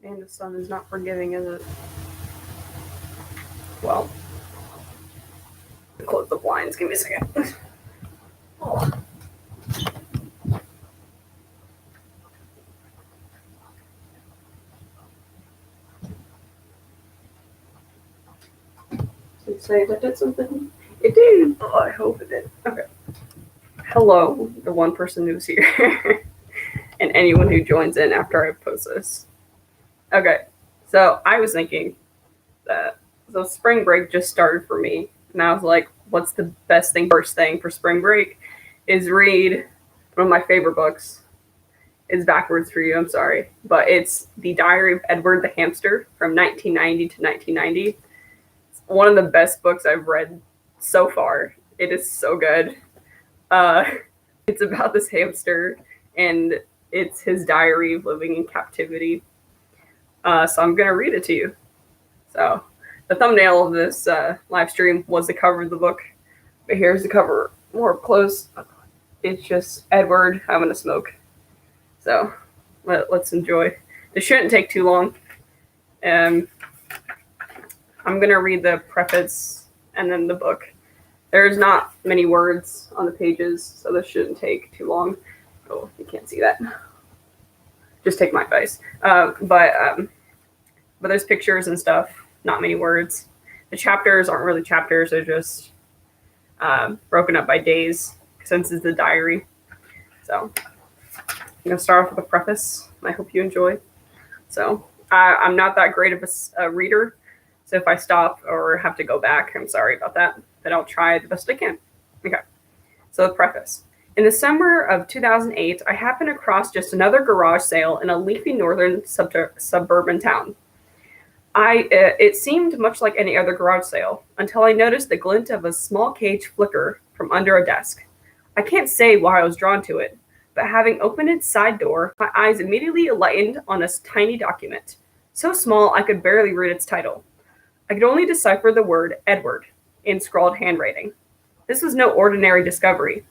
And the sun is not forgiving, is it? Well, close the blinds. Give me a second. Oh. Did it say that did something? It did. Oh, I hope it did. Okay. Hello, the one person who's here, and anyone who joins in after I post this. Okay, so I was thinking that so spring break just started for me, and I was like, what's the best thing, first thing for spring break is read one of my favorite books. It's backwards for you, I'm sorry, but it's The Diary of Edward the Hamster from 1990 to 1990. It's one of the best books I've read so far. It is so good. It's about this hamster, and it's his diary of living in captivity. So I'm going to read it to you. So the thumbnail of this live stream was the cover of the book, but here's the cover more close. It's just Edward having a smoke. So let's enjoy. This shouldn't take too long. I'm going to read the preface and then the book. There's not many words on the pages, so this shouldn't take too long. Oh, you can't see that. Just take my advice. But there's pictures and stuff, not many words. The chapters aren't really chapters, they're just broken up by days, since it's the diary. So I'm going to start off with a preface. I hope you enjoy. So I'm not that great of a reader, so if I stop or have to go back, I'm sorry about that, but I'll try the best I can. Okay, so the preface. In the summer of 2008, I happened across just another garage sale in a leafy northern suburban town. It seemed much like any other garage sale, until I noticed the glint of a small cage flicker from under a desk. I can't say why I was drawn to it, but having opened its side door, my eyes immediately alighted on a tiny document, so small I could barely read its title. I could only decipher the word Edward in scrawled handwriting. This was no ordinary discovery.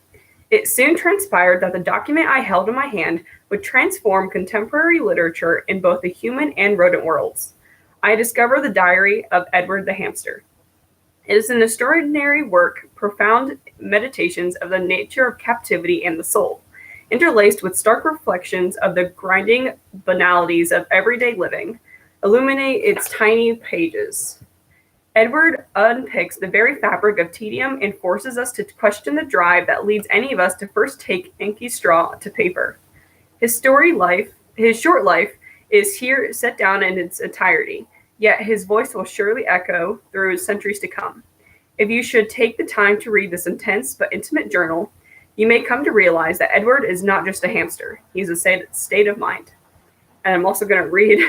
It soon transpired that the document I held in my hand would transform contemporary literature in both the human and rodent worlds. I discovered the Diary of Edward the Hamster. It is an extraordinary work, profound meditations of the nature of captivity and the soul, interlaced with stark reflections of the grinding banalities of everyday living, illuminate its tiny pages. Edward unpicks the very fabric of tedium and forces us to question the drive that leads any of us to first take inky straw to paper. His short life is here set down in its entirety, yet his voice will surely echo through centuries to come. If you should take the time to read this intense but intimate journal, you may come to realize that Edward is not just a hamster. He's a state of mind. And I'm also going to read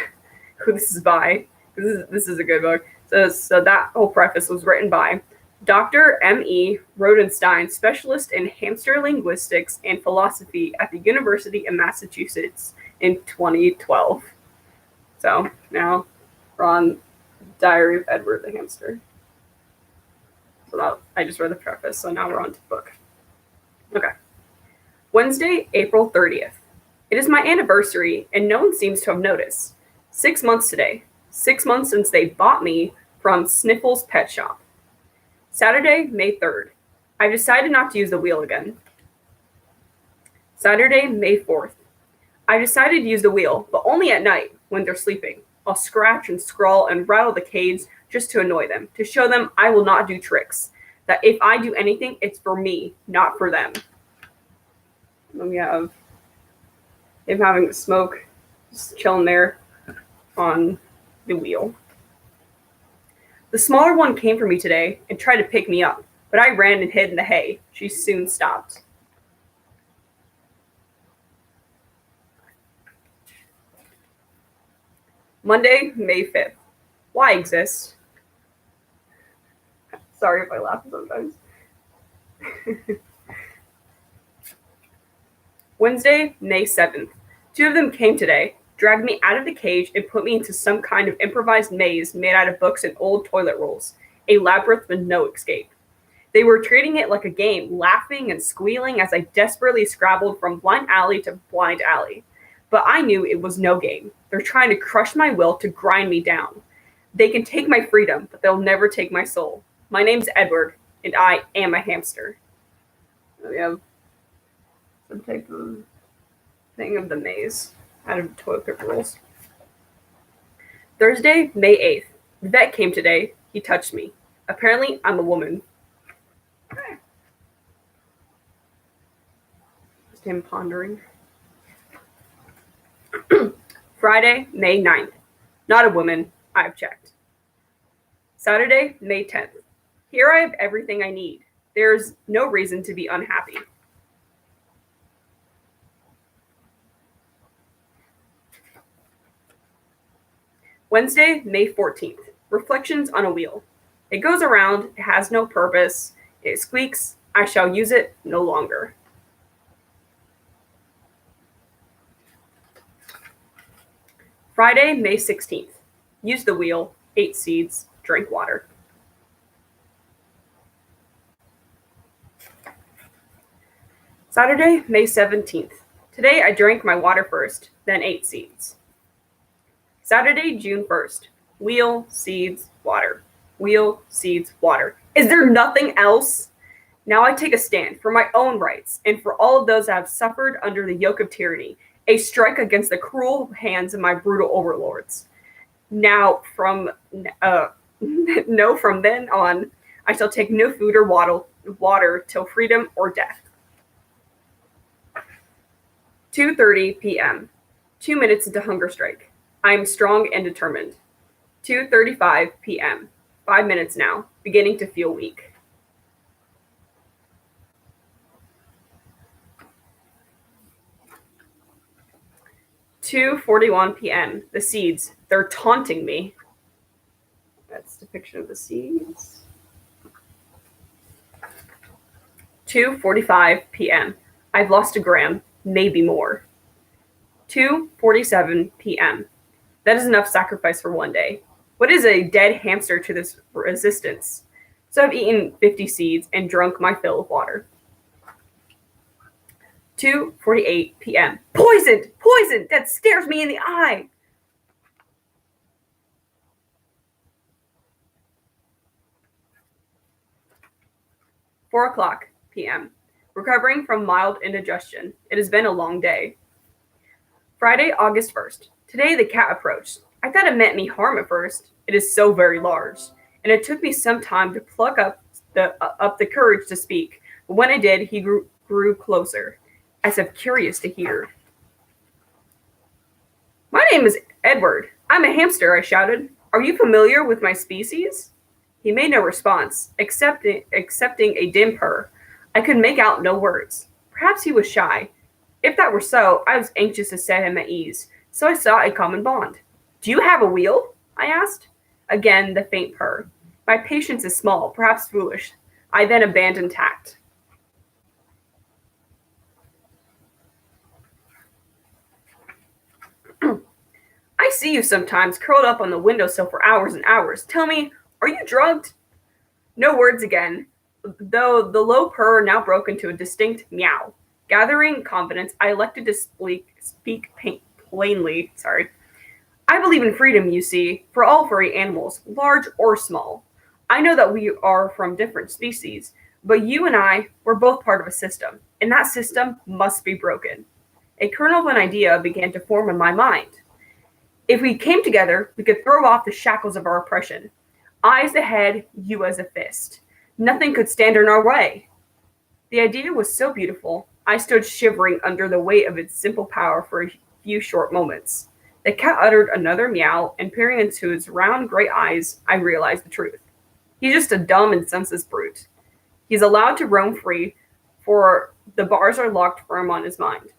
who this is by. This is a good book. So that whole preface was written by Dr. M.E. Rodenstein, specialist in hamster linguistics and philosophy at the University of Massachusetts in 2012. So now we're on Diary of Edward the Hamster. So I just read the preface, so now we're on to the book. Okay. Wednesday, April 30th. It is my anniversary, and no one seems to have noticed. 6 months today. 6 months since they bought me from Sniffles Pet Shop. Saturday, May 3rd. I've decided not to use the wheel again. Saturday, May 4th. I decided to use the wheel, but only at night when they're sleeping. I'll scratch and scrawl and rattle the cage just to annoy them, to show them I will not do tricks. That if I do anything, it's for me, not for them. Then we have him having a smoke, just chilling there on the wheel. The smaller one came for me today and tried to pick me up, but I ran and hid in the hay. She soon stopped. Monday, May 5th. Why exist? Sorry if I laugh sometimes. Wednesday, May 7th. 2 of them came today, dragged me out of the cage, and put me into some kind of improvised maze made out of books and old toilet rolls, a labyrinth with no escape. They were treating it like a game, laughing and squealing as I desperately scrabbled from blind alley to blind alley. But I knew it was no game. They're trying to crush my will to grind me down. They can take my freedom, but they'll never take my soul. My name's Edward, and I am a hamster. We have some type of thing of the maze out of toilet paper rolls. Thursday, May 8th. The vet came today. He touched me. Apparently, I'm a woman. Just him pondering. Friday, May 9th. Not a woman. I've checked. Saturday, May 10th. Here I have everything I need. There's no reason to be unhappy. Wednesday, May 14th. Reflections on a wheel. It goes around, it has no purpose, it squeaks, I shall use it no longer. Friday, May 16th. Use the wheel, ate seeds, drank water. Saturday, May 17th. Today I drank my water first, then ate seeds. Saturday, June 1st. Wheel, seeds, water. Wheel, seeds, water. Is there nothing else? Now I take a stand for my own rights and for all of those that have suffered under the yoke of tyranny, a strike against the cruel hands of my brutal overlords. Now, from then on, I shall take no food or water till freedom or death. 2:30 p.m. 2 minutes into hunger strike. I am strong and determined. 2:35 p.m. 5 minutes now, beginning to feel weak. (2:41 p.m.) The seeds. They're taunting me. That's a depiction of the seeds. 2:45 p.m. I've lost a gram, maybe more. 2:47 p.m. That is enough sacrifice for one day. What is a dead hamster to this resistance? So I've eaten 50 seeds and drunk my fill of water. 2:48 p.m. Poisoned! Poisoned! That stares me in the eye! (4:00 p.m.) Recovering from mild indigestion. It has been a long day. Friday, August 1st. Today the cat approached. I thought it meant me harm at first. It is so very large, and it took me some time to pluck up the courage to speak. But when I did, he grew closer, as if curious to hear. My name is Edward. I'm a hamster, I shouted. Are you familiar with my species? He made no response, excepting a dim purr. I could make out no words. Perhaps he was shy. If that were so, I was anxious to set him at ease, so I saw a common bond. Do you have a wheel? I asked. Again, the faint purr. My patience is small, perhaps foolish. I then abandoned tact. I see you sometimes curled up on the windowsill for hours and hours. Tell me, are you drugged? No words again, though the low purr now broke into a distinct meow. Gathering confidence, I elected to speak plainly. I believe in freedom, you see, for all furry animals, large or small. I know that we are from different species, but you and I, we're both part of a system, and that system must be broken. A kernel of an idea began to form in my mind. If we came together, we could throw off the shackles of our oppression. I as the head, you as a fist. Nothing could stand in our way. The idea was so beautiful, I stood shivering under the weight of its simple power for a few short moments. The cat uttered another meow, and peering into its round gray eyes, I realized the truth. He's just a dumb and senseless brute. He's allowed to roam free, for the bars are locked firm on his mind.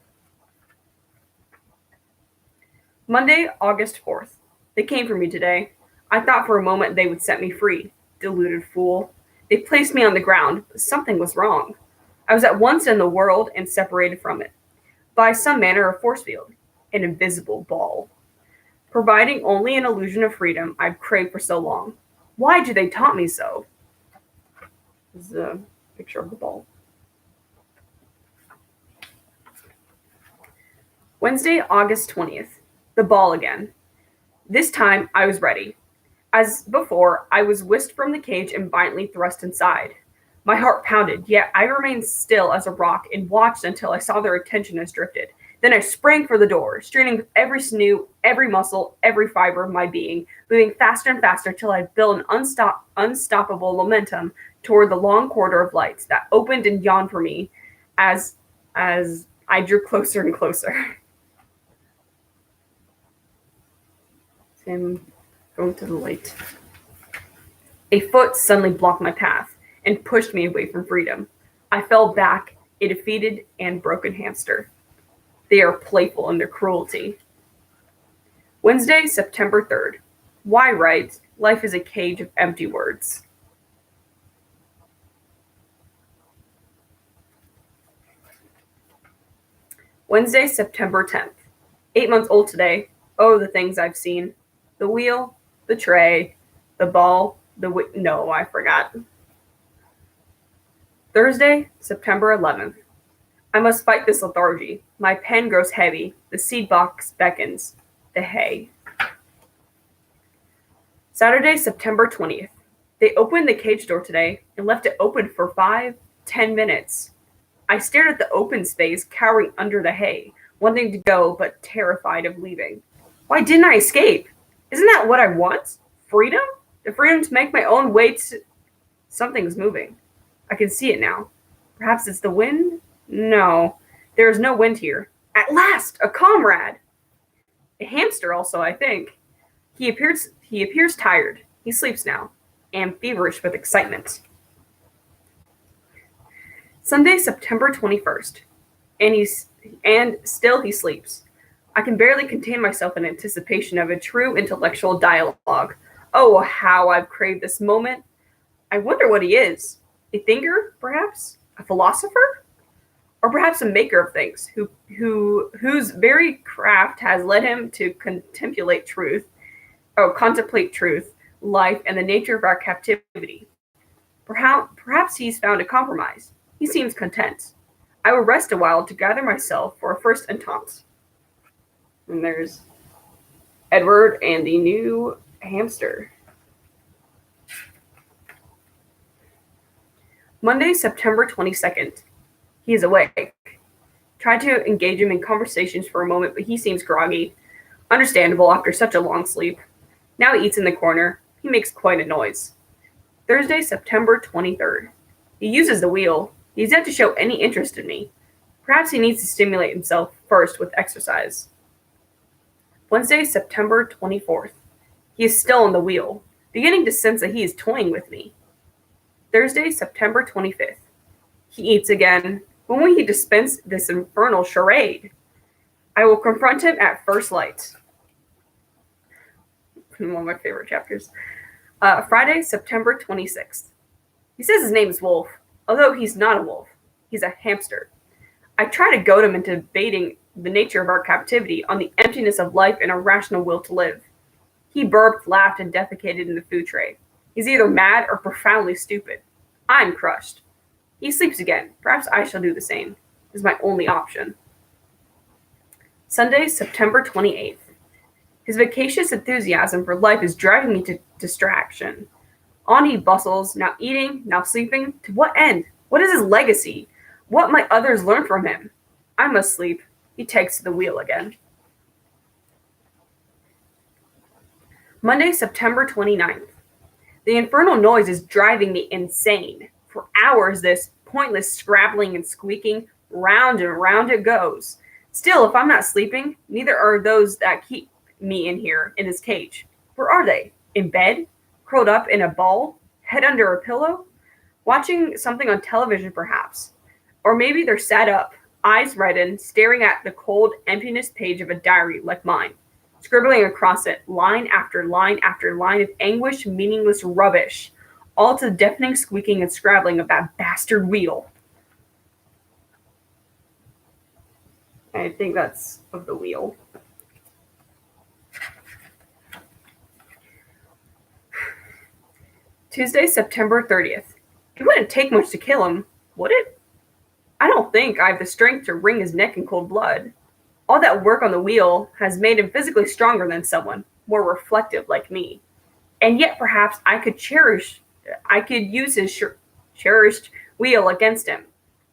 Monday, August 4th. They came for me today. I thought for a moment they would set me free. Deluded fool. They placed me on the ground, but something was wrong. I was at once in the world and separated from it, by some manner of force field, an invisible ball, providing only an illusion of freedom I've craved for so long. Why do they taunt me so? This is a picture of the ball. Wednesday, August 20th. The ball again. This time I was ready. As before, I was whisked from the cage and violently thrust inside. My heart pounded, yet I remained still as a rock and watched until I saw their attention has drifted. Then I sprang for the door, straining with every sinew, every muscle, every fiber of my being, moving faster and faster till I built an unstoppable momentum toward the long corridor of lights that opened and yawned for me as I drew closer and closer. Him going to the light. A foot suddenly blocked my path and pushed me away from freedom. I fell back, a defeated and broken hamster. They are playful in their cruelty. Wednesday, September 3rd. Why write? Life is a cage of empty words. Wednesday, September 10th. 8 months old today. Oh, the things I've seen. The wheel, the tray, the ball, no, I forgot. Thursday, September 11th. I must fight this lethargy. My pen grows heavy. The seed box beckons. The hay. Saturday, September 20th. They opened the cage door today and left it open for 5-10 minutes. I stared at the open space, cowering under the hay, wanting to go but terrified of leaving. Why didn't I escape? Isn't that what I want? Freedom? The freedom to make my own way to... Something's moving. I can see it now. Perhaps it's the wind? No, there is no wind here. At last, a comrade! A hamster also, I think. He appears tired. He sleeps now, and feverish with excitement. Sunday, September 21st. And still he sleeps. I can barely contain myself in anticipation of a true intellectual dialogue. Oh, how I've craved this moment. I wonder what he is. A thinker, perhaps? A philosopher? Or perhaps a maker of things, whose very craft has led him to contemplate truth, life, and the nature of our captivity. Perhaps he's found a compromise. He seems content. I will rest a while to gather myself for a first entente. And there's Edward and the new hamster. Monday, September 22nd. He is awake. Tried to engage him in conversations for a moment, but he seems groggy. Understandable after such a long sleep. Now he eats in the corner. He makes quite a noise. Thursday, September 23rd. He uses the wheel. He's yet to show any interest in me. Perhaps he needs to stimulate himself first with exercise. Wednesday, September 24th. He is still on the wheel, beginning to sense that he is toying with me. Thursday, September 25th. He eats again. When will he dispense this infernal charade? I will confront him at first light. One of my favorite chapters. Friday, September 26th. He says his name is Wolf, although he's not a wolf. He's a hamster. I try to goad him into debating the nature of our captivity on the emptiness of life and a rational will to live. He burped, laughed, and defecated in the food tray. He's either mad or profoundly stupid. I'm crushed. He sleeps again. Perhaps I shall do the same. It is my only option. Sunday, September 28th. His vacacious enthusiasm for life is driving me to distraction. On he bustles, now eating, now sleeping. To what end? What is his legacy? What might others learn from him? I must sleep. He takes to the wheel again. Monday, September 29th. The infernal noise is driving me insane. For hours, this pointless scrabbling and squeaking, round and round it goes. Still, if I'm not sleeping, neither are those that keep me in here, in this cage. Where are they? In bed? Curled up in a ball? Head under a pillow? Watching something on television, perhaps. Or maybe they're sat up, eyes reddened, staring at the cold emptiness page of a diary like mine, scribbling across it line after line after line of anguish, meaningless rubbish, all to the deafening squeaking and scrabbling of that bastard wheel. I think that's of the wheel. Tuesday, September 30th. It wouldn't take much to kill him, would it? I don't think I have the strength to wring his neck in cold blood. All that work on the wheel has made him physically stronger than someone more reflective like me. And yet perhaps I could use his cherished wheel against him.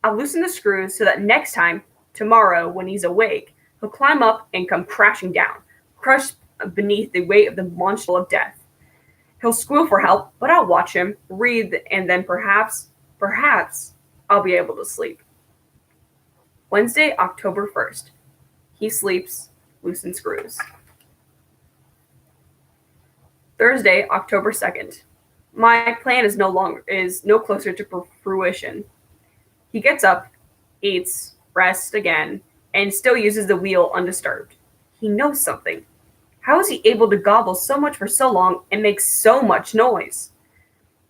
I'll loosen the screws so that next time, tomorrow, when he's awake, he'll climb up and come crashing down, crushed beneath the weight of the monster of death. He'll squeal for help, but I'll watch him, breathe, and then perhaps, I'll be able to sleep. Wednesday, October 1st. He sleeps, loosen screws. Thursday, October 2nd. My plan is no closer to fruition. He gets up, eats, rests again, and still uses the wheel undisturbed. He knows something. How is he able to gobble so much for so long and make so much noise?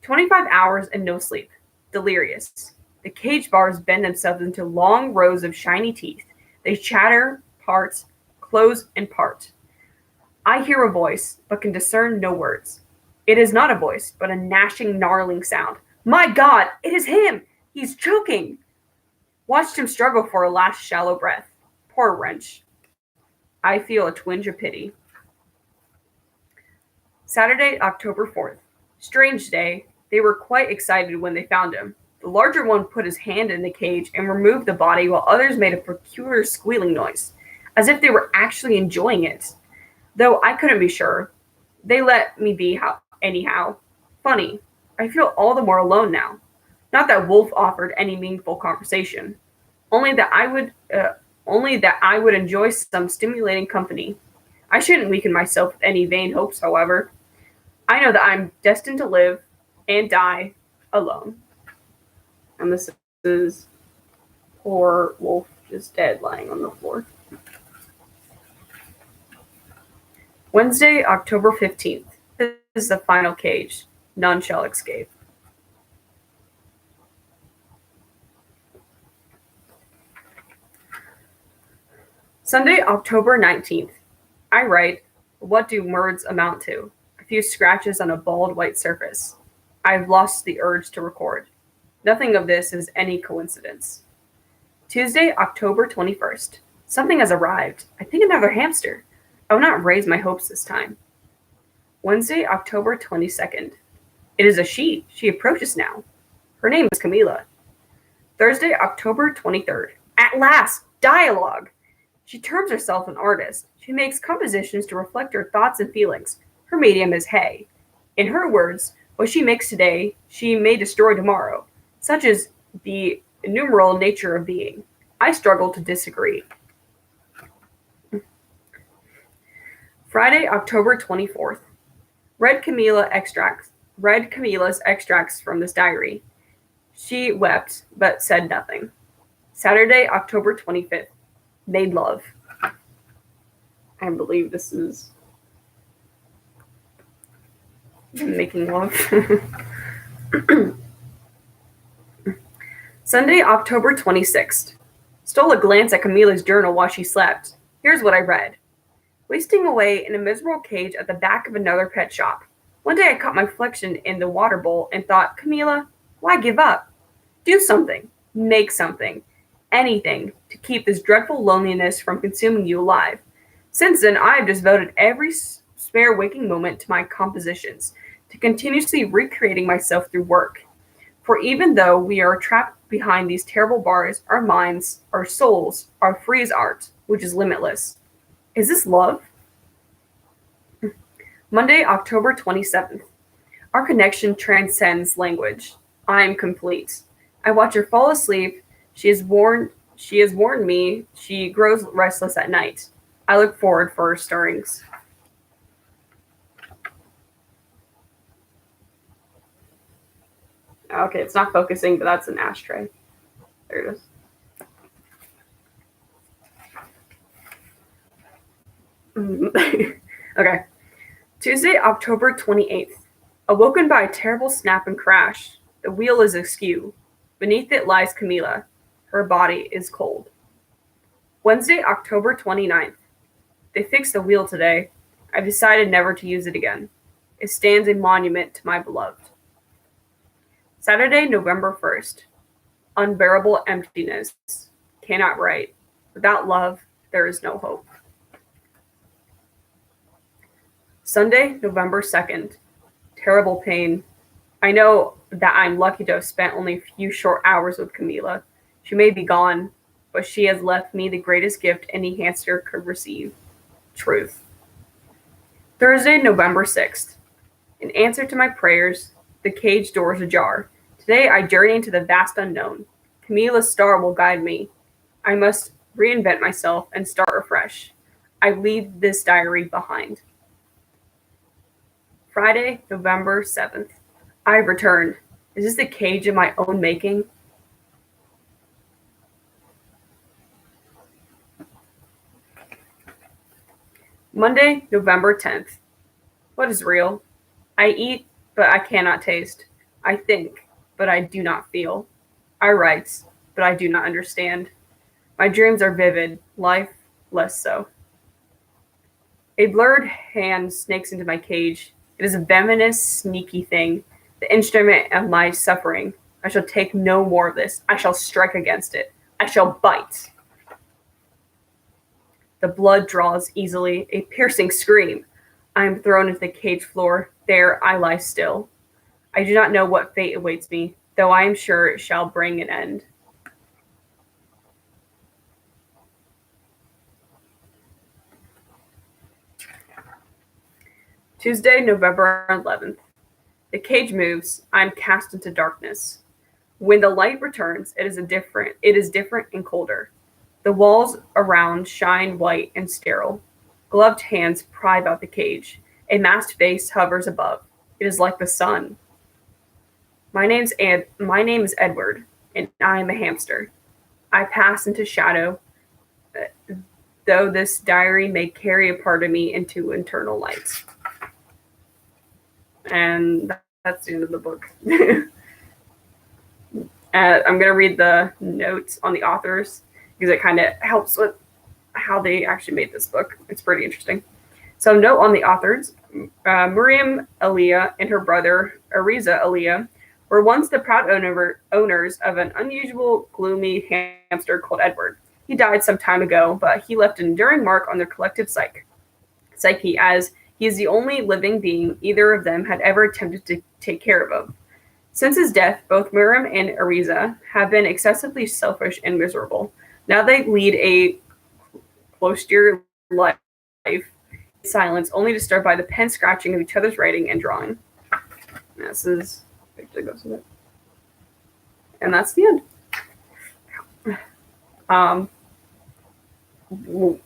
25 hours and no sleep. Delirious. The cage bars bend themselves into long rows of shiny teeth. They chatter, part, close, and part. I hear a voice, but can discern no words. It is not a voice, but a gnashing, gnarling sound. My God, it is him! He's choking! Watched him struggle for a last shallow breath. Poor wretch. I feel a twinge of pity. Saturday, October 4th. Strange day. They were quite excited when they found him. The larger one put his hand in the cage and removed the body while others made a peculiar squealing noise, as if they were actually enjoying it. Though I couldn't be sure. They let me be anyhow. Funny. I feel all the more alone now. Not that Wolf offered any meaningful conversation. Only that I would enjoy some stimulating company. I shouldn't weaken myself with any vain hopes, however. I know that I'm destined to live and die alone. And this is poor Wolf just dead lying on the floor. Wednesday, October 15th. This is the final cage. None shall escape. Sunday, October 19th. I write, what do words amount to? A few scratches on a bald white surface. I've lost the urge to record. Nothing of this is any coincidence. Tuesday, October 21st. Something has arrived. I think another hamster. I will not raise my hopes this time. Wednesday, October 22nd. It is a she. She approaches now. Her name is Camila. Thursday, October 23rd. At last, dialogue. She terms herself an artist. She makes compositions to reflect her thoughts and feelings. Her medium is hay. In her words, what she makes today, she may destroy tomorrow. Such is the innumerable nature of being. I struggle to disagree. Friday, October 24th. Read Camila's extracts from this diary. She wept, but said nothing. Saturday, October 25th. Made love. I believe this is making love. Sunday, October 26th. Stole a glance at Camila's journal while she slept. Here's what I read. Wasting away in a miserable cage at the back of another pet shop. One day I caught my reflection in the water bowl and thought, Camila, why give up? Do something. Make something. Anything to keep this dreadful loneliness from consuming you alive. Since then, I have devoted every spare waking moment to my compositions, to continuously recreating myself through work. For even though we are trapped behind these terrible bars, our minds, our souls, are free as art, which is limitless. Is this love? Monday, October 27th. Our connection transcends language. I am complete. I watch her fall asleep. She has warned me she grows restless at night. I look forward for her stirrings. Okay, it's not focusing, but that's an ashtray. There it is. Okay. Tuesday, October 28th. Awoken by a terrible snap and crash. The wheel is askew. Beneath it lies Camila. Her body is cold. Wednesday, October 29th. They fixed the wheel today. I've decided never to use it again. It stands a monument to my beloved. Saturday, November 1st. Unbearable emptiness. Cannot write. Without love, there is no hope. Sunday, November 2nd. Terrible pain. I know that I'm lucky to have spent only a few short hours with Camila. She may be gone, but she has left me the greatest gift any hamster could receive: truth. Thursday, November 6th. In answer to my prayers, the cage door is ajar. Today I journey into the vast unknown. Camila's star will guide me. I must reinvent myself and start afresh. I leave this diary behind. Friday, November 7th. I have returned. Is this the cage of my own making? Monday, November 10th. What is real? I eat, but I cannot taste. I think, but I do not feel. I write, but I do not understand. My dreams are vivid, life less so. A blurred hand snakes into my cage. It is a venomous, sneaky thing, the instrument of my suffering. I shall take no more of this. I shall strike against it. I shall bite. The blood draws easily, a piercing scream. I am thrown into the cage floor. There I lie still. I do not know what fate awaits me, though I am sure it shall bring an end. Tuesday, November 11th. The cage moves. I am cast into darkness. When the light returns, it is different and colder. The walls around shine white and sterile. Gloved hands pry about the cage. A masked face hovers above. It is like the sun. My name is Edward, and I am a hamster. I pass into shadow, though this diary may carry a part of me into eternal light. And that's the end of the book. I'm going to read the notes on the authors because it kind of helps with how they actually made this book. It's pretty interesting. So, note on the authors: Miriam Aliyah and her brother Ariza Aliyah were once the proud owners of an unusual, gloomy hamster called Edward. He died some time ago, but he left an enduring mark on their collective psyche, as he is the only living being either of them had ever attempted to take care of. Since his death, both Miriam and Ariza have been excessively selfish and miserable. Now they lead a cloistered life in silence, only disturbed by the pen scratching of each other's writing and drawing. This is picture goes with it. And that's the end.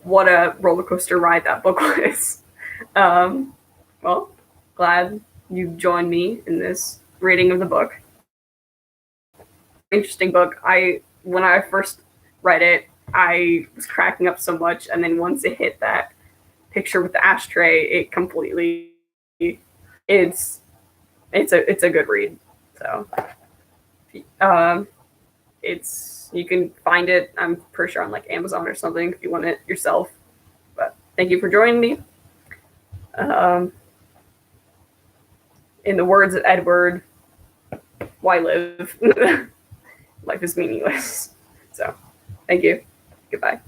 What a roller coaster ride that book was. Well, glad you joined me in this reading of the book. Interesting book. When I first read it, I was cracking up so much, and then once it hit that picture with the ashtray, it completely it's a good read. So you can find it, I'm pretty sure, on like Amazon or something if you want it yourself. But thank you for joining me. In the words of Edward, why live? Life is meaningless. So, thank you. Goodbye.